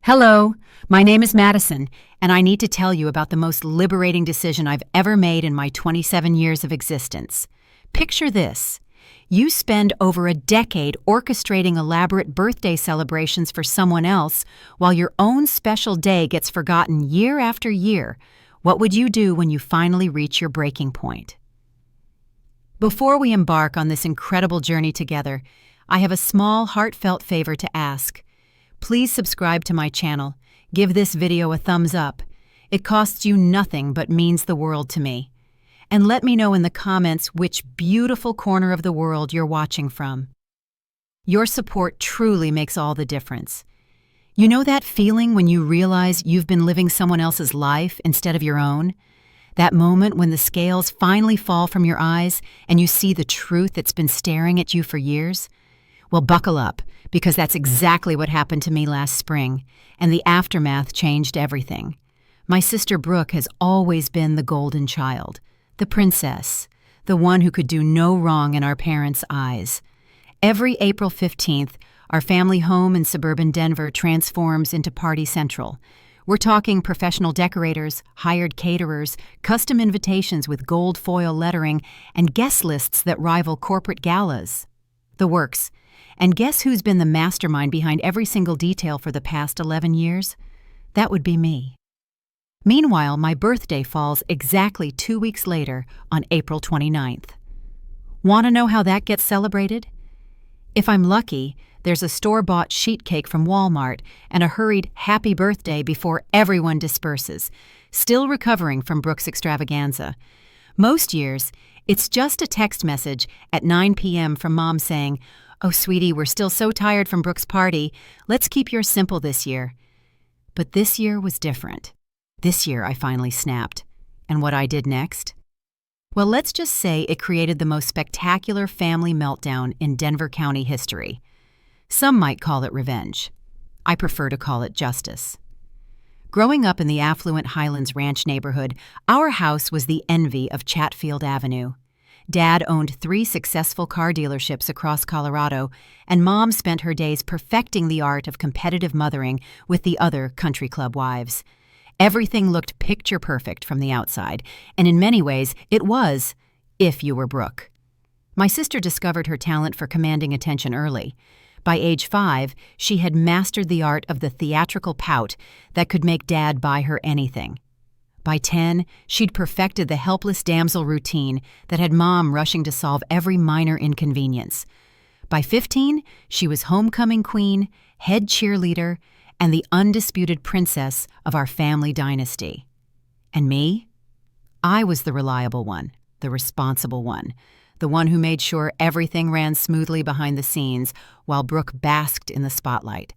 Hello, my name is Madison, and I need to tell you about the most liberating decision I've ever made in my 27 years of existence. Picture this. You spend over a decade orchestrating elaborate birthday celebrations for someone else while your own special day gets forgotten year after year. What would you do when you finally reach your breaking point? Before we embark on this incredible journey together, I have a small, heartfelt favor to ask. Please subscribe to my channel. Give this video a thumbs up. It costs you nothing but means the world to me. And let me know in the comments which beautiful corner of the world you're watching from. Your support truly makes all the difference. You know that feeling when you realize you've been living someone else's life instead of your own? That moment when the scales finally fall from your eyes and you see the truth that's been staring at you for years? Well, buckle up, because that's exactly what happened to me last spring, and the aftermath changed everything. My sister Brooke has always been the golden child, the princess, the one who could do no wrong in our parents' eyes. Every April 15th, our family home in suburban Denver transforms into Party Central. We're talking professional decorators, hired caterers, custom invitations with gold foil lettering, and guest lists that rival corporate galas. The works. And guess who's been the mastermind behind every single detail for the past 11 years? That would be me. Meanwhile, my birthday falls exactly 2 weeks later on April 29th. Want to know how that gets celebrated? If I'm lucky, there's a store-bought sheet cake from Walmart and a hurried happy birthday before everyone disperses, still recovering from Brooke's extravaganza. Most years, it's just a text message at 9 p.m. from Mom saying, "Oh, sweetie, we're still so tired from Brooke's party. Let's keep yours simple this year." But this year was different. This year I finally snapped. And what I did next? Well, let's just say it created the most spectacular family meltdown in Denver County history. Some might call it revenge. I prefer to call it justice. Growing up in the affluent Highlands Ranch neighborhood, our house was the envy of Chatfield Avenue. Dad owned 3 successful car dealerships across Colorado, and Mom spent her days perfecting the art of competitive mothering with the other country club wives. Everything looked picture perfect from the outside, and in many ways it was, if you were Brooke. My sister discovered her talent for commanding attention early. By age 5, she had mastered the art of the theatrical pout that could make Dad buy her anything. By 10, she'd perfected the helpless damsel routine that had Mom rushing to solve every minor inconvenience. By 15, she was homecoming queen, head cheerleader, and the undisputed princess of our family dynasty. And me? I was the reliable one, the responsible one, the one who made sure everything ran smoothly behind the scenes while Brooke basked in the spotlight.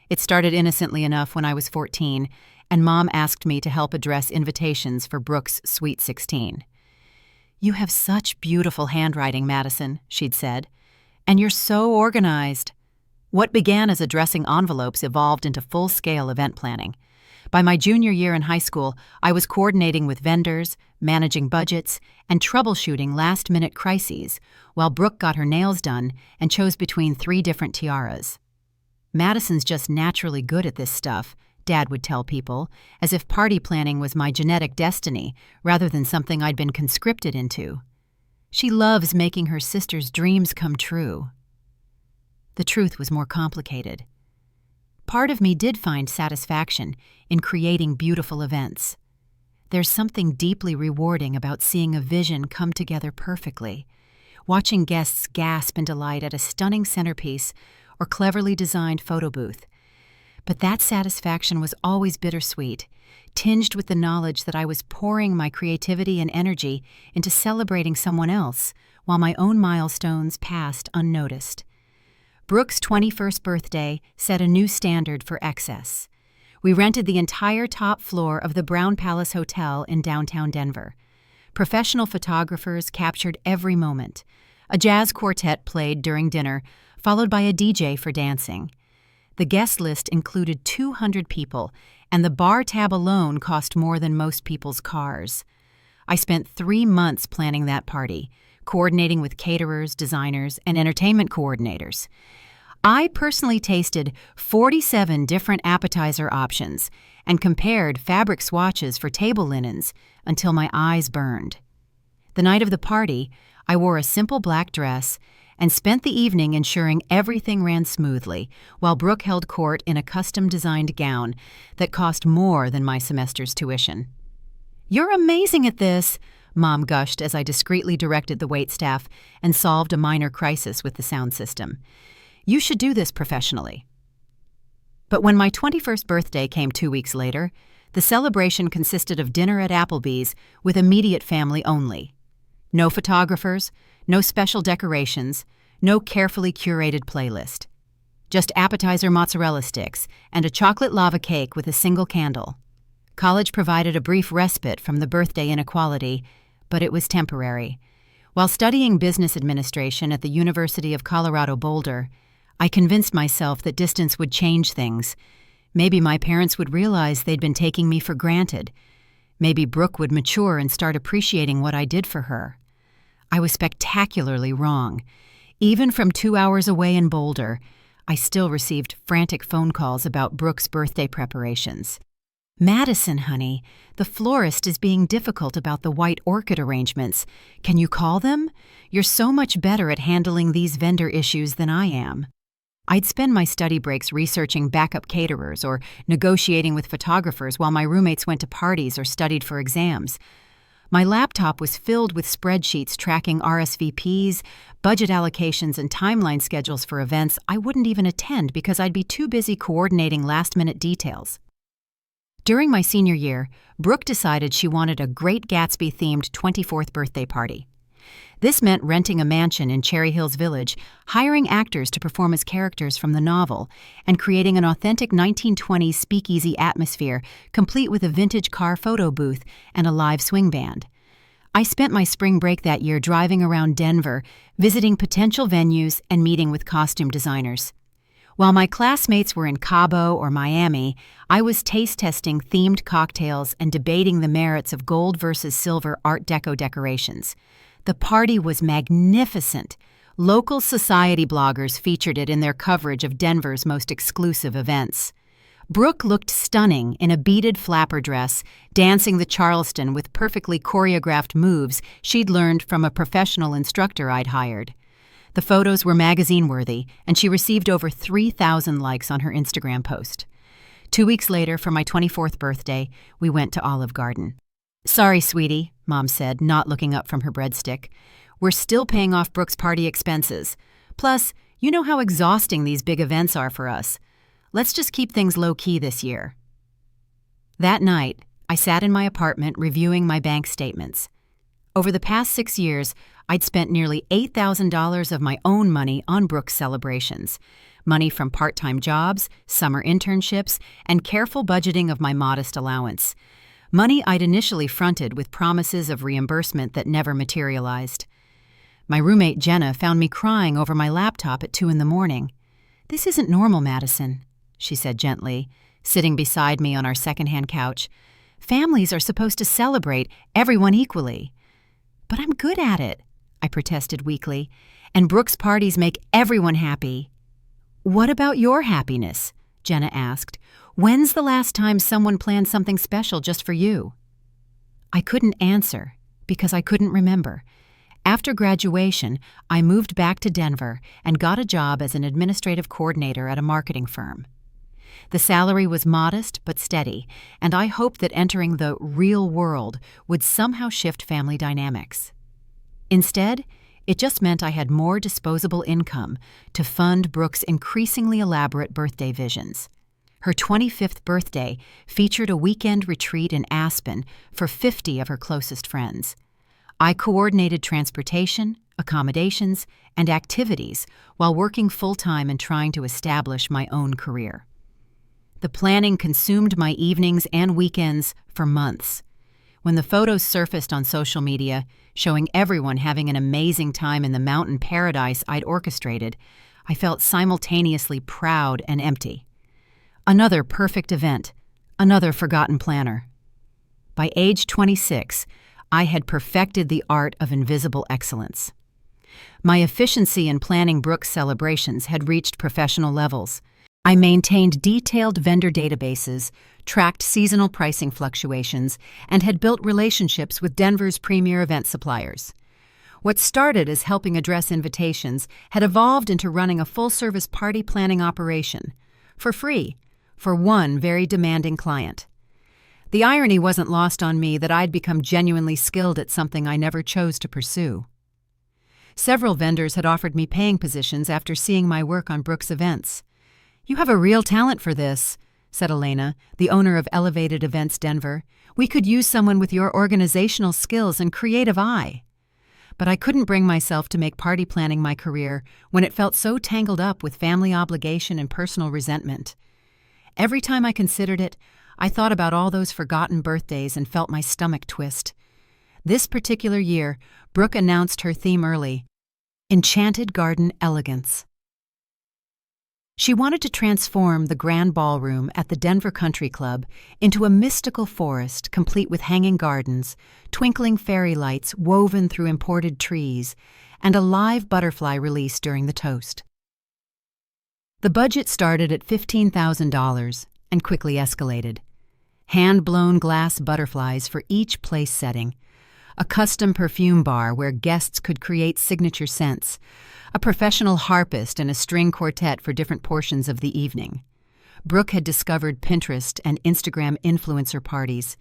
It started innocently enough when I was 14, and Mom asked me to help address invitations for Brooke's Sweet 16. "You have such beautiful handwriting, Madison," she'd said, "and you're so organized." What began as addressing envelopes evolved into full-scale event planning. By my junior year in high school, I was coordinating with vendors, managing budgets, and troubleshooting last-minute crises, while Brooke got her nails done and chose between 3 different tiaras. "Madison's just naturally good at this stuff," Dad would tell people, as if party planning was my genetic destiny rather than something I'd been conscripted into. "She loves making her sister's dreams come true." The truth was more complicated. Part of me did find satisfaction in creating beautiful events. There's something deeply rewarding about seeing a vision come together perfectly, watching guests gasp in delight at a stunning centerpiece or cleverly designed photo booth. But that satisfaction was always bittersweet, tinged with the knowledge that I was pouring my creativity and energy into celebrating someone else, while my own milestones passed unnoticed. Brooke's 21st birthday set a new standard for excess. We rented the entire top floor of the Brown Palace Hotel in downtown Denver. Professional photographers captured every moment. A jazz quartet played during dinner, followed by a DJ for dancing. The guest list included 200 people, and the bar tab alone cost more than most people's cars. I spent 3 months planning that party, coordinating with caterers, designers, and entertainment coordinators. I personally tasted 47 different appetizer options and compared fabric swatches for table linens until my eyes burned. The night of the party, I wore a simple black dress and spent the evening ensuring everything ran smoothly, while Brooke held court in a custom-designed gown that cost more than my semester's tuition. "You're amazing at this," Mom gushed as I discreetly directed the waitstaff and solved a minor crisis with the sound system. "You should do this professionally." But when my 21st birthday came 2 weeks later, the celebration consisted of dinner at Applebee's with immediate family only. No photographers, no special decorations, no carefully curated playlist. Just appetizer mozzarella sticks and a chocolate lava cake with a single candle. College provided a brief respite from the birthday inequality, but it was temporary. While studying business administration at the University of Colorado Boulder, I convinced myself that distance would change things. Maybe my parents would realize they'd been taking me for granted. Maybe Brooke would mature and start appreciating what I did for her. I was spectacularly wrong. Even from 2 hours away in Boulder, I still received frantic phone calls about Brooke's birthday preparations. "Madison, honey, the florist is being difficult about the white orchid arrangements. Can you call them? You're so much better at handling these vendor issues than I am." I'd spend my study breaks researching backup caterers or negotiating with photographers while my roommates went to parties or studied for exams. My laptop was filled with spreadsheets tracking RSVPs, budget allocations, and timeline schedules for events I wouldn't even attend because I'd be too busy coordinating last-minute details. During my senior year, Brooke decided she wanted a Great Gatsby-themed 24th birthday party. This meant renting a mansion in Cherry Hills Village, hiring actors to perform as characters from the novel, and creating an authentic 1920s speakeasy atmosphere, complete with a vintage car photo booth and a live swing band. I spent my spring break that year driving around Denver, visiting potential venues and meeting with costume designers. While my classmates were in Cabo or Miami, I was taste-testing themed cocktails and debating the merits of gold versus silver Art Deco decorations. The party was magnificent. Local society bloggers featured it in their coverage of Denver's most exclusive events. Brooke looked stunning in a beaded flapper dress, dancing the Charleston with perfectly choreographed moves she'd learned from a professional instructor I'd hired. The photos were magazine-worthy, and she received over 3,000 likes on her Instagram post. 2 weeks later, for my 24th birthday, we went to Olive Garden. "Sorry, sweetie," Mom said, not looking up from her breadstick. "We're still paying off Brooke's party expenses. Plus, you know how exhausting these big events are for us. Let's just keep things low-key this year." That night, I sat in my apartment reviewing my bank statements. Over the past 6 years, I'd spent nearly $8,000 of my own money on Brooke's celebrations. Money from part-time jobs, summer internships, and careful budgeting of my modest allowance. Money I'd initially fronted with promises of reimbursement that never materialized. My roommate Jenna found me crying over my laptop at 2 a.m. "This isn't normal, Madison," she said gently, sitting beside me on our secondhand couch. "Families are supposed to celebrate everyone equally." "But I'm good at it," I protested weakly, "and Brooke's parties make everyone happy." "What about your happiness?" Jenna asked. "When's the last time someone planned something special just for you?" I couldn't answer because I couldn't remember. After graduation, I moved back to Denver and got a job as an administrative coordinator at a marketing firm. The salary was modest but steady, and I hoped that entering the real world would somehow shift family dynamics. Instead, it just meant I had more disposable income to fund Brooke's increasingly elaborate birthday visions. Her 25th birthday featured a weekend retreat in Aspen for 50 of her closest friends. I coordinated transportation, accommodations, and activities while working full-time and trying to establish my own career. The planning consumed my evenings and weekends for months. When the photos surfaced on social media, showing everyone having an amazing time in the mountain paradise I'd orchestrated, I felt simultaneously proud and empty. Another perfect event, another forgotten planner. By age 26, I had perfected the art of invisible excellence. My efficiency in planning Brooke's celebrations had reached professional levels. I maintained detailed vendor databases, tracked seasonal pricing fluctuations, and had built relationships with Denver's premier event suppliers. What started as helping address invitations had evolved into running a full-service party planning operation, for free, for one very demanding client. The irony wasn't lost on me that I'd become genuinely skilled at something I never chose to pursue. Several vendors had offered me paying positions after seeing my work on Brooke's events. "You have a real talent for this," said Elena, the owner of Elevated Events Denver. "We could use someone with your organizational skills and creative eye." But I couldn't bring myself to make party planning my career when it felt so tangled up with family obligation and personal resentment. Every time I considered it, I thought about all those forgotten birthdays and felt my stomach twist. This particular year, Brooke announced her theme early: Enchanted Garden Elegance. She wanted to transform the grand ballroom at the Denver Country Club into a mystical forest complete with hanging gardens, twinkling fairy lights woven through imported trees, and a live butterfly release during the toast. The budget started at $15,000 and quickly escalated. Hand-blown glass butterflies for each place setting, a custom perfume bar where guests could create signature scents, a professional harpist and a string quartet for different portions of the evening. Brooke had discovered Pinterest and Instagram influencer parties,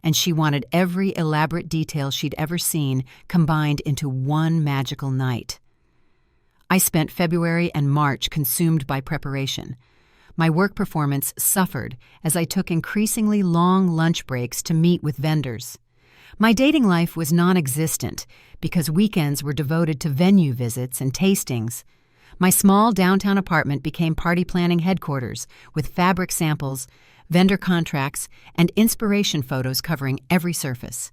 and she wanted every elaborate detail she'd ever seen combined into one magical night. I spent February and March consumed by preparation. My work performance suffered as I took increasingly long lunch breaks to meet with vendors. My dating life was non-existent because weekends were devoted to venue visits and tastings. My small downtown apartment became party planning headquarters with fabric samples, vendor contracts, and inspiration photos covering every surface.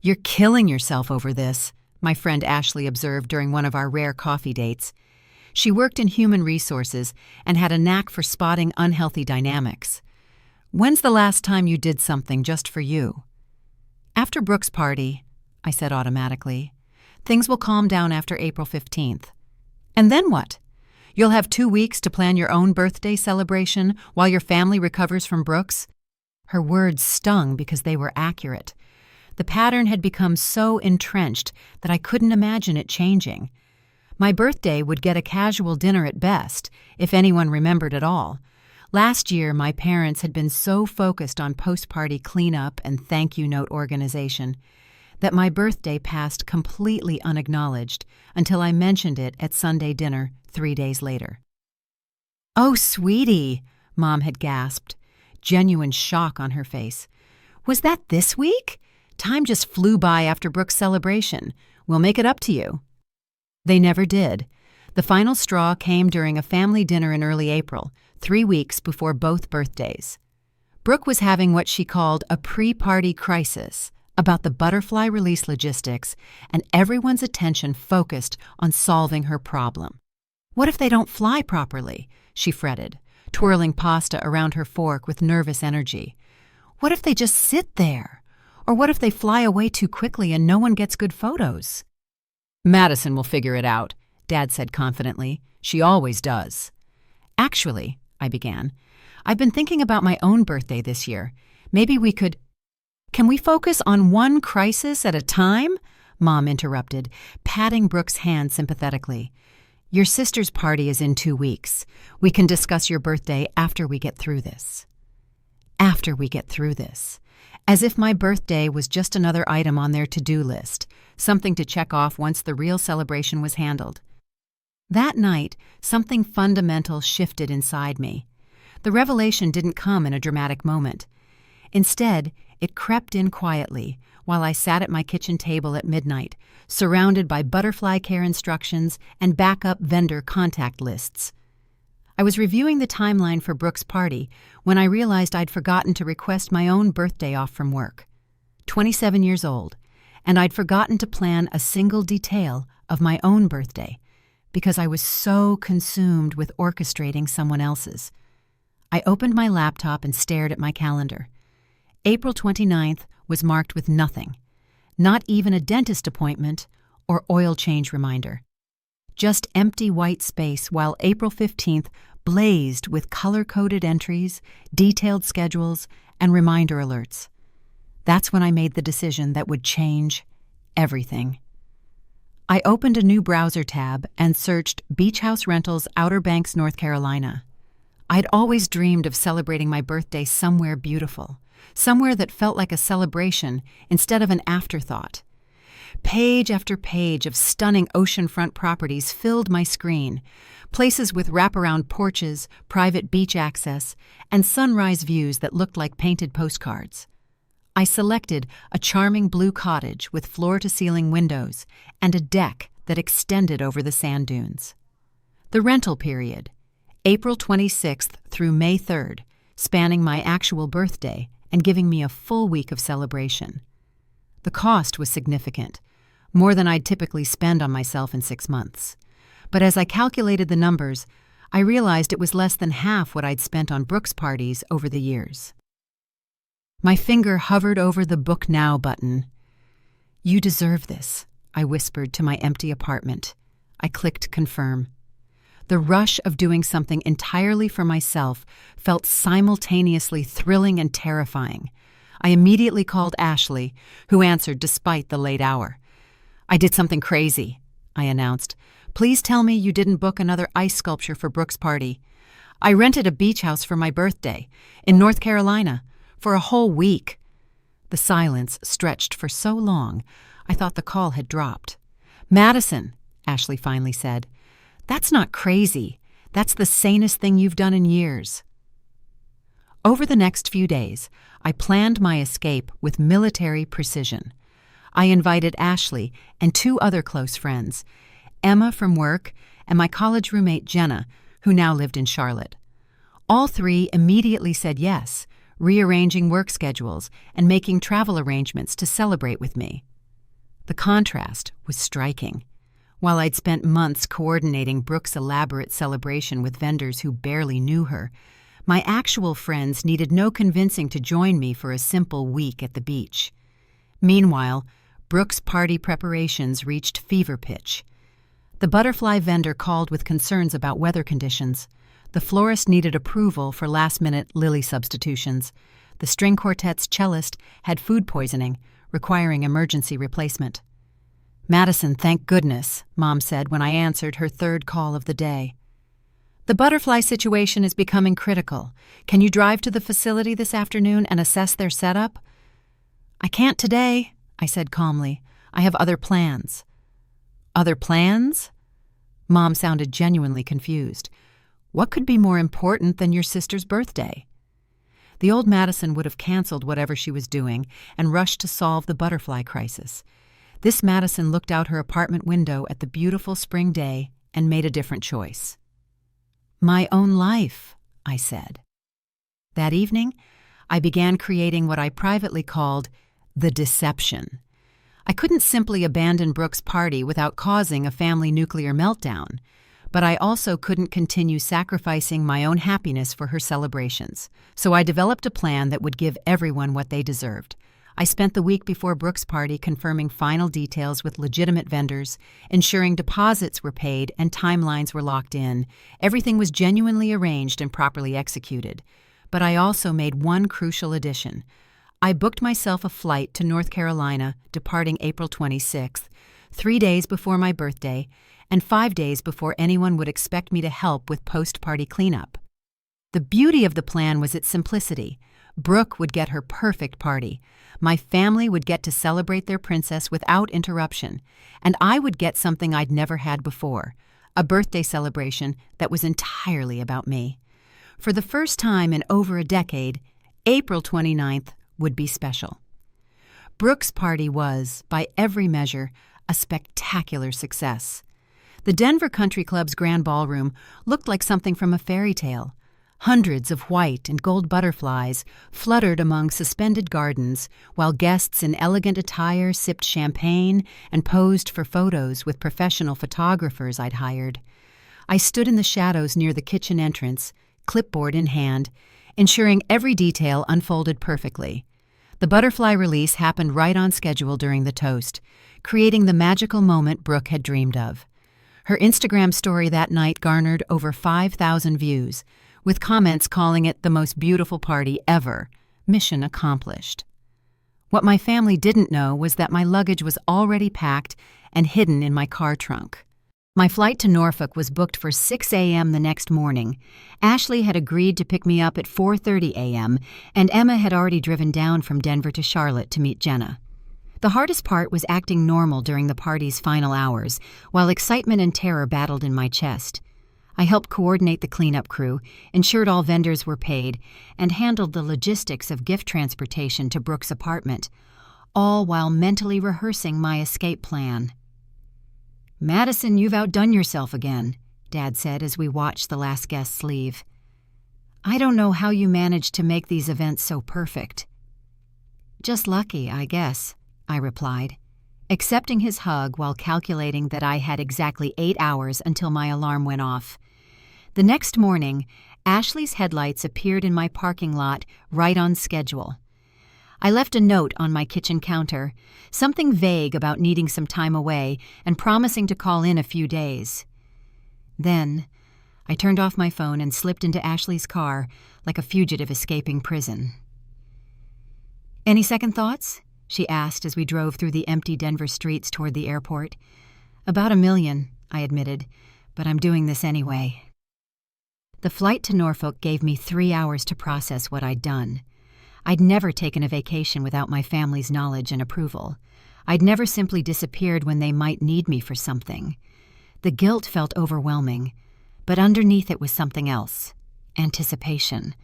"You're killing yourself over this," my friend Ashley observed during one of our rare coffee dates. She worked in human resources and had a knack for spotting unhealthy dynamics. "When's the last time you did something just for you?" "After Brooke's party," I said automatically. "Things will calm down after April 15th. "And then what? You'll have 2 weeks to plan your own birthday celebration while your family recovers from Brooke's?" Her words stung because they were accurate. The pattern had become so entrenched that I couldn't imagine it changing. My birthday would get a casual dinner at best, if anyone remembered at all. Last year, my parents had been so focused on post-party cleanup and thank you note organization that my birthday passed completely unacknowledged until I mentioned it at Sunday dinner 3 days later. "Oh, sweetie," Mom had gasped, genuine shock on her face. "Was that this week? Time just flew by after Brooke's celebration. We'll make it up to you." They never did. The final straw came during a family dinner in early April, 3 weeks before both birthdays. Brooke was having what she called a pre-party crisis about the butterfly release logistics, and everyone's attention focused on solving her problem. "What if they don't fly properly?" she fretted, twirling pasta around her fork with nervous energy. "What if they just sit there? Or what if they fly away too quickly and no one gets good photos?" "Madison will figure it out," Dad said confidently. "She always does." "Actually," I began, "I've been thinking about my own birthday this year. Maybe we could—" "Can we focus on one crisis at a time?" Mom interrupted, patting Brooke's hand sympathetically. "Your sister's party is in 2 weeks. We can discuss your birthday after we get through this." After we get through this. As if my birthday was just another item on their to-do list, something to check off once the real celebration was handled. That night, something fundamental shifted inside me. The revelation didn't come in a dramatic moment. Instead, it crept in quietly while I sat at my kitchen table at midnight, surrounded by butterfly care instructions and backup vendor contact lists. I was reviewing the timeline for Brooke's party when I realized I'd forgotten to request my own birthday off from work. 27 years old, and I'd forgotten to plan a single detail of my own birthday because I was so consumed with orchestrating someone else's. I opened my laptop and stared at my calendar. April 29th was marked with nothing, not even a dentist appointment or oil change reminder. just empty white space, while April 15th blazed with color-coded entries, detailed schedules, and reminder alerts. That's when I made the decision that would change everything. I opened a new browser tab and searched Beach House Rentals, Outer Banks, North Carolina. I'd always dreamed of celebrating my birthday somewhere beautiful, somewhere that felt like a celebration instead of an afterthought. Page after page of stunning oceanfront properties filled my screen, places with wraparound porches, private beach access, and sunrise views that looked like painted postcards. I selected a charming blue cottage with floor-to-ceiling windows and a deck that extended over the sand dunes. The rental period, April 26th through May 3rd, spanning my actual birthday and giving me a full week of celebration. The cost was significant, more than I'd typically spend on myself in 6 months. But as I calculated the numbers, I realized it was less than half what I'd spent on Brooke's parties over the years. My finger hovered over the Book Now button. "You deserve this," I whispered to my empty apartment. I clicked confirm. The rush of doing something entirely for myself felt simultaneously thrilling and terrifying. I immediately called Ashley, who answered despite the late hour. "I did something crazy," I announced. "Please tell me you didn't book another ice sculpture for Brooke's party. I rented a beach house for my birthday in North Carolina for a whole week." The silence stretched for so long, I thought the call had dropped. "Madison," Ashley finally said, "that's not crazy. That's the sanest thing you've done in years." Over the next few days, I planned my escape with military precision. I invited Ashley and 2 other close friends, Emma from work and my college roommate Jenna, who now lived in Charlotte. All 3 immediately said yes, rearranging work schedules and making travel arrangements to celebrate with me. The contrast was striking. While I'd spent months coordinating Brooke's elaborate celebration with vendors who barely knew her, my actual friends needed no convincing to join me for a simple week at the beach. Meanwhile, Brooke's party preparations reached fever pitch. The butterfly vendor called with concerns about weather conditions. The florist needed approval for last-minute lily substitutions. The string quartet's cellist had food poisoning, requiring emergency replacement. "Madison, thank goodness," Mom said when I answered her 3rd call of the day. "The butterfly situation is becoming critical. Can you drive to the facility this afternoon and assess their setup?" "I can't today," I said calmly. "I have other plans." "Other plans?" Mom sounded genuinely confused. What could be more important than your sister's birthday? The old Madison would have canceled whatever she was doing and rushed to solve the butterfly crisis. This Madison looked out her apartment window at the beautiful spring day and made a different choice. "My own life," I said. That evening, I began creating what I privately called the deception. I couldn't simply abandon Brooke's party without causing a family nuclear meltdown, but I also couldn't continue sacrificing my own happiness for her celebrations. So I developed a plan that would give everyone what they deserved. I spent the week before Brooke's party confirming final details with legitimate vendors, ensuring deposits were paid and timelines were locked in. Everything was genuinely arranged and properly executed. But I also made one crucial addition. I booked myself a flight to North Carolina, departing April 26th, 3 days before my birthday, and 5 days before anyone would expect me to help with post-party cleanup. The beauty of the plan was its simplicity. Brooke would get her perfect party. My family would get to celebrate their princess without interruption, and I would get something I'd never had before, a birthday celebration that was entirely about me. For the first time in over a decade, April 29th would be special. Brooke's party was, by every measure, a spectacular success. The Denver Country Club's grand ballroom looked like something from a fairy tale. Hundreds of white and gold butterflies fluttered among suspended gardens, while guests in elegant attire sipped champagne and posed for photos with professional photographers I'd hired. I stood in the shadows near the kitchen entrance, clipboard in hand, ensuring every detail unfolded perfectly. The butterfly release happened right on schedule during the toast, creating the magical moment Brooke had dreamed of. Her Instagram story that night garnered over 5,000 views, with comments calling it the most beautiful party ever. Mission accomplished. What my family didn't know was that my luggage was already packed and hidden in my car trunk. My flight to Norfolk was booked for 6 a.m. the next morning. Ashley had agreed to pick me up at 4:30 a.m., and Emma had already driven down from Denver to Charlotte to meet Jenna. The hardest part was acting normal during the party's final hours, while excitement and terror battled in my chest. I helped coordinate the cleanup crew, ensured all vendors were paid, and handled the logistics of gift transportation to Brooke's apartment, all while mentally rehearsing my escape plan. "Madison, you've outdone yourself again," Dad said as we watched the last guests leave. "I don't know how you managed to make these events so perfect." "Just lucky, I guess," I replied, accepting his hug while calculating that I had exactly 8 hours until my alarm went off. The next morning, Ashley's headlights appeared in my parking lot right on schedule. I left a note on my kitchen counter, something vague about needing some time away and promising to call in a few days. Then, I turned off my phone and slipped into Ashley's car like a fugitive escaping prison. "Any second thoughts?" she asked as we drove through the empty Denver streets toward the airport. "About 1,000,000, I admitted, but I'm doing this anyway." The flight to Norfolk gave me 3 hours to process what I'd done. I'd never taken a vacation without my family's knowledge and approval. I'd never simply disappeared when they might need me for something. The guilt felt overwhelming, but underneath it was something else: anticipation.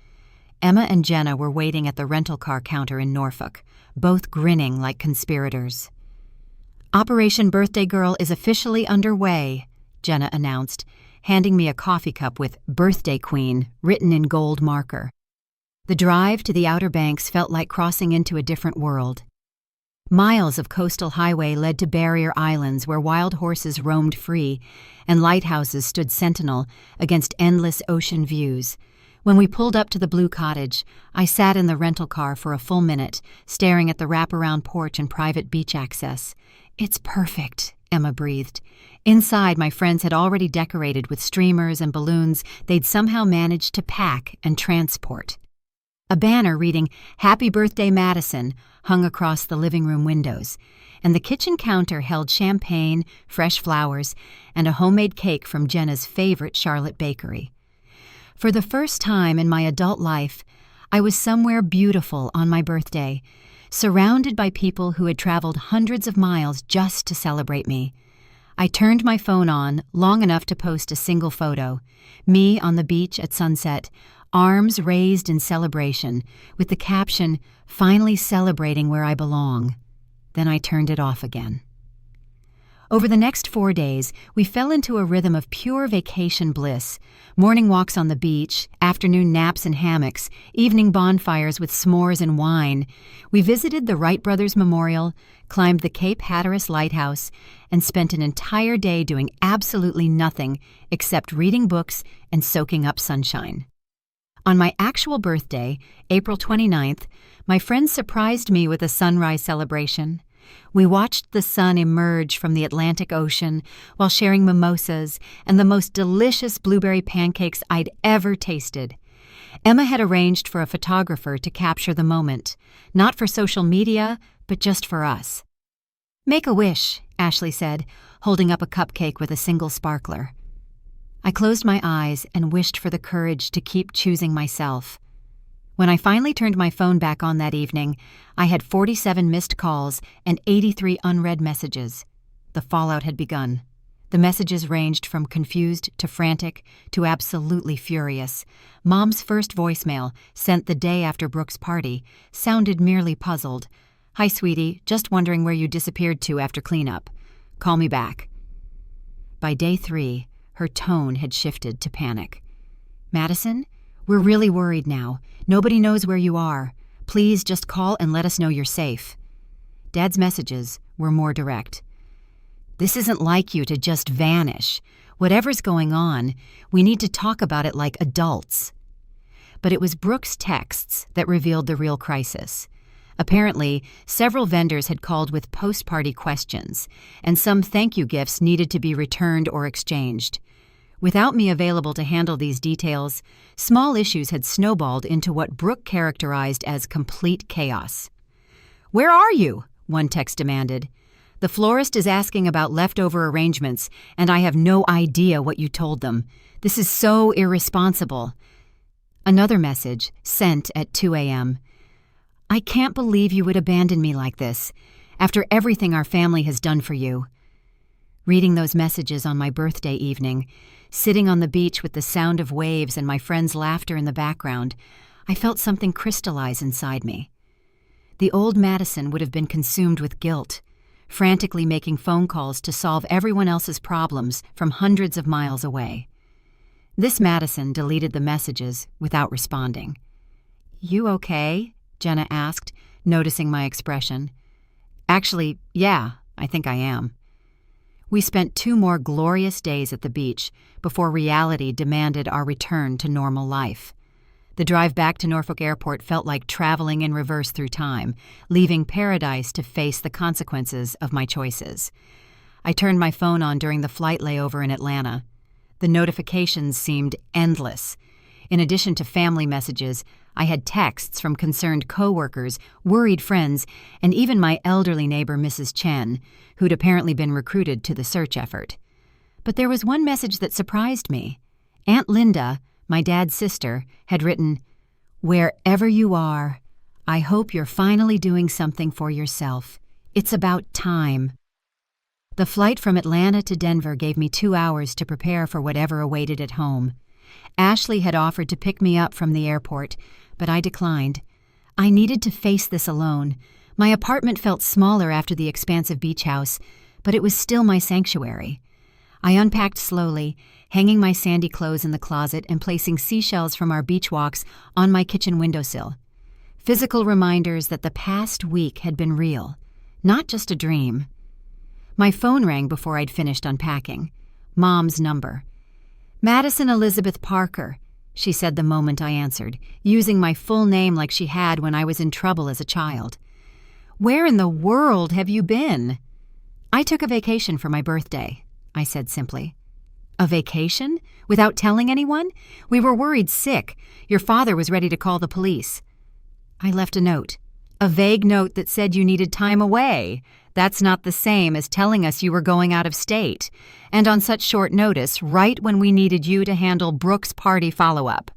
Emma and Jenna were waiting at the rental car counter in Norfolk, both grinning like conspirators. "Operation Birthday Girl is officially underway," Jenna announced, handing me a coffee cup with "Birthday Queen" written in gold marker. The drive to the Outer Banks felt like crossing into a different world. Miles of coastal highway led to barrier islands where wild horses roamed free, and lighthouses stood sentinel against endless ocean views. When we pulled up to the Blue Cottage, I sat in the rental car for a full minute, staring at the wraparound porch and private beach access. "It's perfect," Emma breathed. Inside, my friends had already decorated with streamers and balloons they'd somehow managed to pack and transport. A banner reading "Happy Birthday, Madison" hung across the living room windows, and the kitchen counter held champagne, fresh flowers, and a homemade cake from Jenna's favorite Charlotte bakery. For the first time in my adult life, I was somewhere beautiful on my birthday, surrounded by people who had traveled hundreds of miles just to celebrate me. I turned my phone on long enough to post a single photo, me on the beach at sunset, arms raised in celebration, with the caption, "Finally celebrating where I belong." Then I turned it off again. Over the next 4 days, we fell into a rhythm of pure vacation bliss: morning walks on the beach, afternoon naps in hammocks, evening bonfires with s'mores and wine. We visited the Wright Brothers Memorial, climbed the Cape Hatteras Lighthouse, and spent an entire day doing absolutely nothing except reading books and soaking up sunshine. On my actual birthday, April 29th, my friends surprised me with a sunrise celebration. We watched the sun emerge from the Atlantic Ocean while sharing mimosas and the most delicious blueberry pancakes I'd ever tasted. Emma had arranged for a photographer to capture the moment, not for social media, but just for us. "Make a wish," Ashley said, holding up a cupcake with a single sparkler. I closed my eyes and wished for the courage to keep choosing myself. When I finally turned my phone back on that evening, I had 47 missed calls and 83 unread messages. The fallout had begun. The messages ranged from confused to frantic to absolutely furious. Mom's first voicemail, sent the day after Brooke's party, sounded merely puzzled. "Hi, sweetie, just wondering where you disappeared to after cleanup. Call me back." By day 3, her tone had shifted to panic. "Madison, we're really worried now. Nobody knows where you are. Please just call and let us know you're safe." Dad's messages were more direct. "This isn't like you to just vanish. Whatever's going on, we need to talk about it like adults." But it was Brooke's texts that revealed the real crisis. Apparently, several vendors had called with post-party questions, and some thank you gifts needed to be returned or exchanged. Without me available to handle these details, small issues had snowballed into what Brooke characterized as complete chaos. "Where are you?" one text demanded. "The florist is asking about leftover arrangements, and I have no idea what you told them. This is so irresponsible." Another message, sent at 2 a.m. "I can't believe you would abandon me like this, after everything our family has done for you." Reading those messages on my birthday evening, sitting on the beach with the sound of waves and my friends' laughter in the background, I felt something crystallize inside me. The old Madison would have been consumed with guilt, frantically making phone calls to solve everyone else's problems from hundreds of miles away. This Madison deleted the messages without responding. "You okay?" Jenna asked, noticing my expression. "Actually, yeah, I think I am." We spent 2 more glorious days at the beach before reality demanded our return to normal life. The drive back to Norfolk Airport felt like traveling in reverse through time, leaving paradise to face the consequences of my choices. I turned my phone on during the flight layover in Atlanta. The notifications seemed endless. In addition to family messages, I had texts from concerned coworkers, worried friends, and even my elderly neighbor, Mrs. Chen, who'd apparently been recruited to the search effort. But there was one message that surprised me. Aunt Linda, my dad's sister, had written, "Wherever you are, I hope you're finally doing something for yourself. It's about time." The flight from Atlanta to Denver gave me 2 hours to prepare for whatever awaited at home. Ashley had offered to pick me up from the airport, but I declined. I needed to face this alone. My apartment felt smaller after the expansive beach house, but it was still my sanctuary. I unpacked slowly, hanging my sandy clothes in the closet and placing seashells from our beach walks on my kitchen windowsill. Physical reminders that the past week had been real, not just a dream. My phone rang before I'd finished unpacking. Mom's number. "Madison Elizabeth Parker," she said the moment I answered, using my full name like she had when I was in trouble as a child. "Where in the world have you been?" "I took a vacation for my birthday," I said simply. "A vacation? Without telling anyone? We were worried sick. Your father was ready to call the police." I left a note. A vague note that said you needed time away. That's not the same as telling us you were going out of state, and on such short notice, right when we needed you to handle Brooke's party follow-up.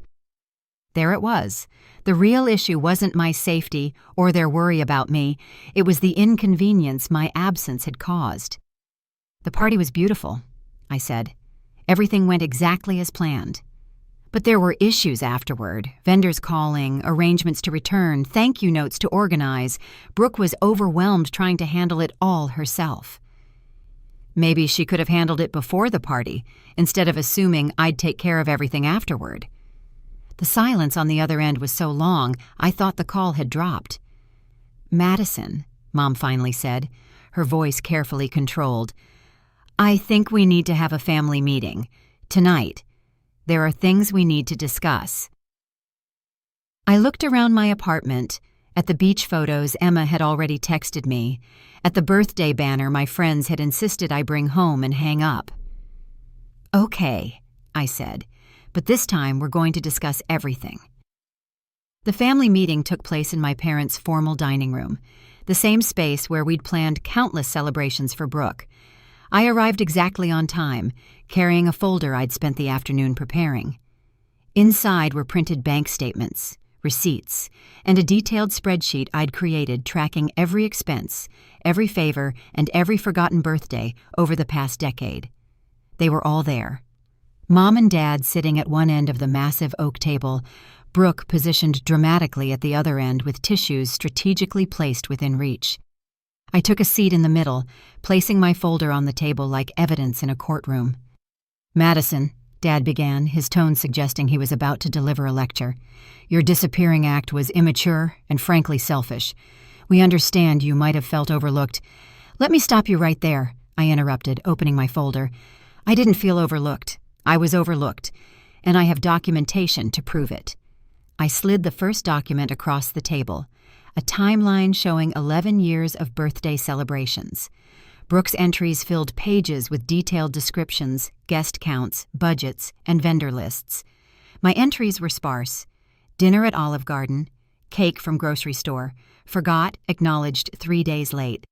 There it was. The real issue wasn't my safety or their worry about me. It was the inconvenience my absence had caused. "The party was beautiful," I said. "Everything went exactly as planned." But there were issues afterward, vendors calling, arrangements to return, thank you notes to organize. Brooke was overwhelmed trying to handle it all herself. Maybe she could have handled it before the party, instead of assuming I'd take care of everything afterward. The silence on the other end was so long, I thought the call had dropped. "Madison," Mom finally said, her voice carefully controlled, "I think we need to have a family meeting. Tonight. There are things we need to discuss." I looked around my apartment, at the beach photos Emma had already texted me, at the birthday banner my friends had insisted I bring home and hang up. "Okay," I said, "but this time we're going to discuss everything." The family meeting took place in my parents' formal dining room, the same space where we'd planned countless celebrations for Brooke. I arrived exactly on time, carrying a folder I'd spent the afternoon preparing. Inside were printed bank statements, receipts, and a detailed spreadsheet I'd created tracking every expense, every favor, and every forgotten birthday over the past decade. They were all there. Mom and Dad sitting at one end of the massive oak table, Brooke positioned dramatically at the other end with tissues strategically placed within reach. I took a seat in the middle, placing my folder on the table like evidence in a courtroom. "Madison," Dad began, his tone suggesting he was about to deliver a lecture, "your disappearing act was immature and frankly selfish. We understand you might have felt overlooked." "Let me stop you right there," I interrupted, opening my folder. "I didn't feel overlooked. I was overlooked, and I have documentation to prove it." I slid the first document across the table, a timeline showing 11 years of birthday celebrations. Brooke's entries filled pages with detailed descriptions, guest counts, budgets, and vendor lists. My entries were sparse: dinner at Olive Garden, cake from grocery store, forgot, acknowledged 3 days late.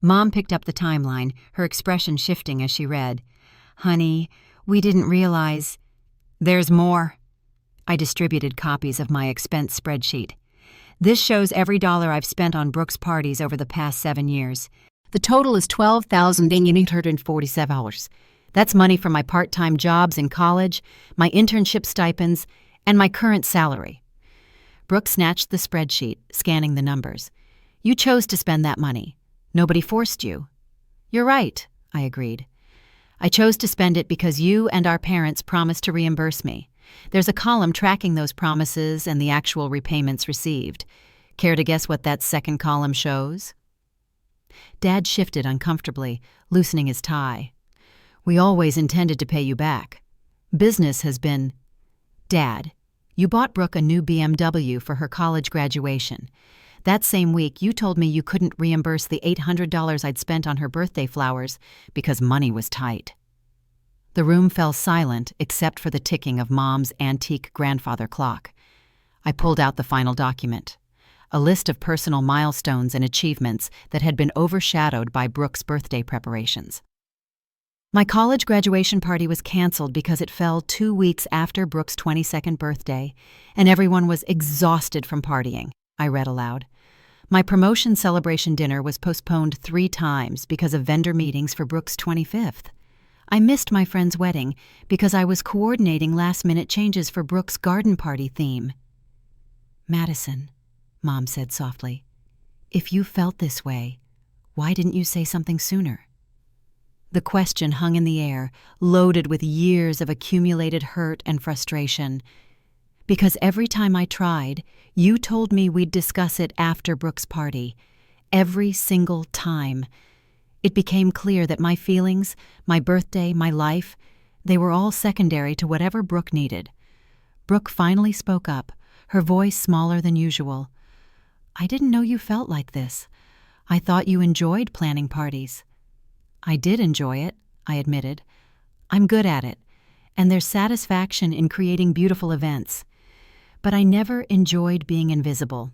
Mom picked up the timeline, her expression shifting as she read. "Honey, we didn't realize—" "There's more." I distributed copies of my expense spreadsheet. "This shows every dollar I've spent on Brooke's parties over the past 7 years. The total is $12,847. That's money from my part-time jobs in college, my internship stipends, and my current salary." Brooke snatched the spreadsheet, scanning the numbers. "You chose to spend that money. Nobody forced you." "You're right," I agreed. "I chose to spend it because you and our parents promised to reimburse me. There's a column tracking those promises and the actual repayments received. Care to guess what that second column shows?" Dad shifted uncomfortably, loosening his tie. "We always intended to pay you back. Business has been—" "Dad, you bought Brooke a new BMW for her college graduation. That same week, you told me you couldn't reimburse the $800 I'd spent on her birthday flowers because money was tight." The room fell silent except for the ticking of Mom's antique grandfather clock. I pulled out the final document, a list of personal milestones and achievements that had been overshadowed by Brooke's birthday preparations. My college graduation party was canceled because it fell 2 weeks after Brooke's 22nd birthday, and everyone was exhausted from partying, I read aloud. My promotion celebration dinner was postponed 3 times because of vendor meetings for Brooke's 25th. I missed my friend's wedding because I was coordinating last-minute changes for Brooke's garden party theme. "Madison," Mom said softly, "if you felt this way, why didn't you say something sooner?" The question hung in the air, loaded with years of accumulated hurt and frustration. "Because every time I tried, you told me we'd discuss it after Brooke's party. Every single time. It became clear that my feelings, my birthday, my life, they were all secondary to whatever Brooke needed." Brooke finally spoke up, her voice smaller than usual. "I didn't know you felt like this. I thought you enjoyed planning parties." "I did enjoy it," I admitted. "I'm good at it, and there's satisfaction in creating beautiful events. But I never enjoyed being invisible.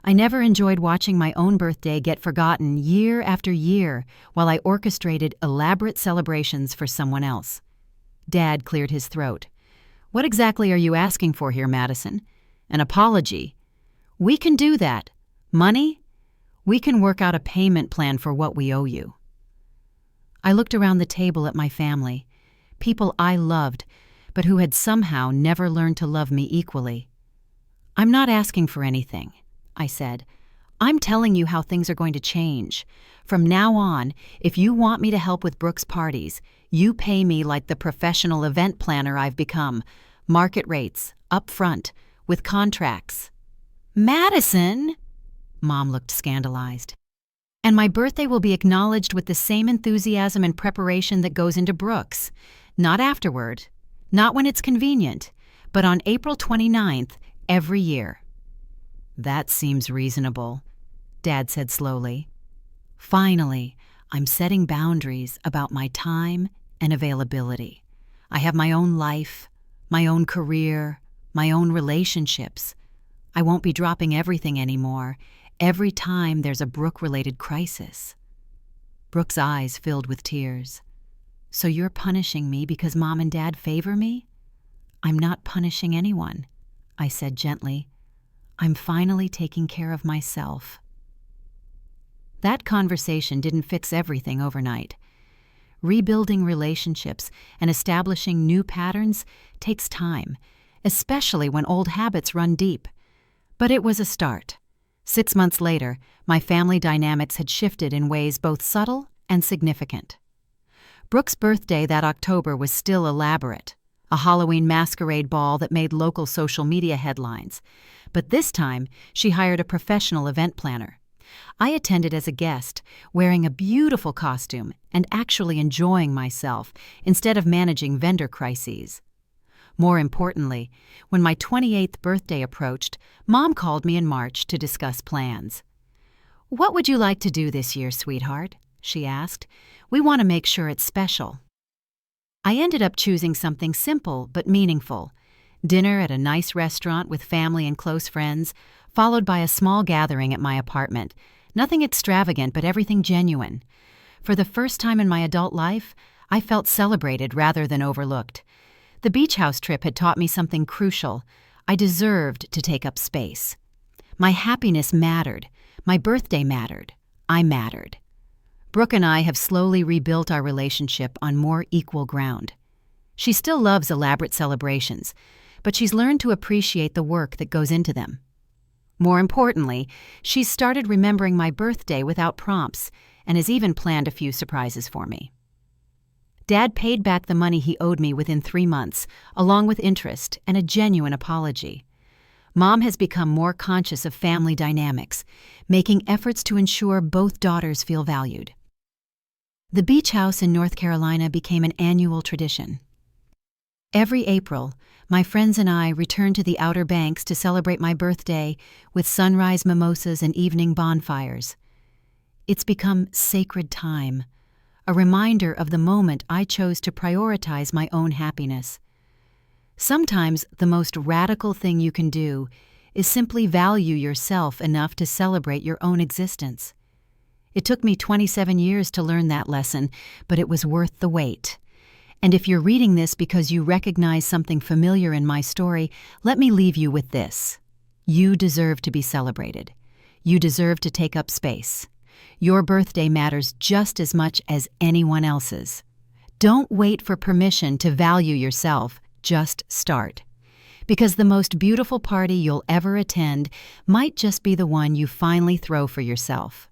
I never enjoyed watching my own birthday get forgotten year after year while I orchestrated elaborate celebrations for someone else." Dad cleared his throat. "What exactly are you asking for here, Madison? An apology? We can do that. Money? We can work out a payment plan for what we owe you." I looked around the table at my family, people I loved, but who had somehow never learned to love me equally. "I'm not asking for anything," I said. "I'm telling you how things are going to change. From now on, if you want me to help with Brooke's parties, you pay me like the professional event planner I've become. Market rates, up front, with contracts." "Madison!" Mom looked scandalized. "And my birthday will be acknowledged with the same enthusiasm and preparation that goes into Brooke's. Not afterward, not when it's convenient, but on April 29th, every year." "That seems reasonable," Dad said slowly. "Finally, I'm setting boundaries about my time and availability. I have my own life, my own career, my own relationships. I won't be dropping everything anymore every time there's a Brooke-related crisis." Brooke's eyes filled with tears. "So you're punishing me because Mom and Dad favor me?" "I'm not punishing anyone," I said gently. "I'm finally taking care of myself." That conversation didn't fix everything overnight. Rebuilding relationships and establishing new patterns takes time, especially when old habits run deep. But it was a start. 6 months later, my family dynamics had shifted in ways both subtle and significant. Brooke's birthday that October was still elaborate, a Halloween masquerade ball that made local social media headlines. But this time, she hired a professional event planner. I attended as a guest, wearing a beautiful costume and actually enjoying myself instead of managing vendor crises. More importantly, when my 28th birthday approached, Mom called me in March to discuss plans. "What would you like to do this year, sweetheart?" she asked. "We want to make sure it's special." I ended up choosing something simple but meaningful. Dinner at a nice restaurant with family and close friends, followed by a small gathering at my apartment. Nothing extravagant, but everything genuine. For the first time in my adult life, I felt celebrated rather than overlooked. The beach house trip had taught me something crucial. I deserved to take up space. My happiness mattered. My birthday mattered. I mattered. Brooke and I have slowly rebuilt our relationship on more equal ground. She still loves elaborate celebrations, but she's learned to appreciate the work that goes into them. More importantly, she's started remembering my birthday without prompts and has even planned a few surprises for me. Dad paid back the money he owed me within 3 months, along with interest and a genuine apology. Mom has become more conscious of family dynamics, making efforts to ensure both daughters feel valued. The beach house in North Carolina became an annual tradition. Every April, my friends and I return to the Outer Banks to celebrate my birthday with sunrise mimosas and evening bonfires. It's become sacred time, a reminder of the moment I chose to prioritize my own happiness. Sometimes the most radical thing you can do is simply value yourself enough to celebrate your own existence. It took me 27 years to learn that lesson, but it was worth the wait. And if you're reading this because you recognize something familiar in my story, let me leave you with this. You deserve to be celebrated. You deserve to take up space. Your birthday matters just as much as anyone else's. Don't wait for permission to value yourself. Just start. Because the most beautiful party you'll ever attend might just be the one you finally throw for yourself.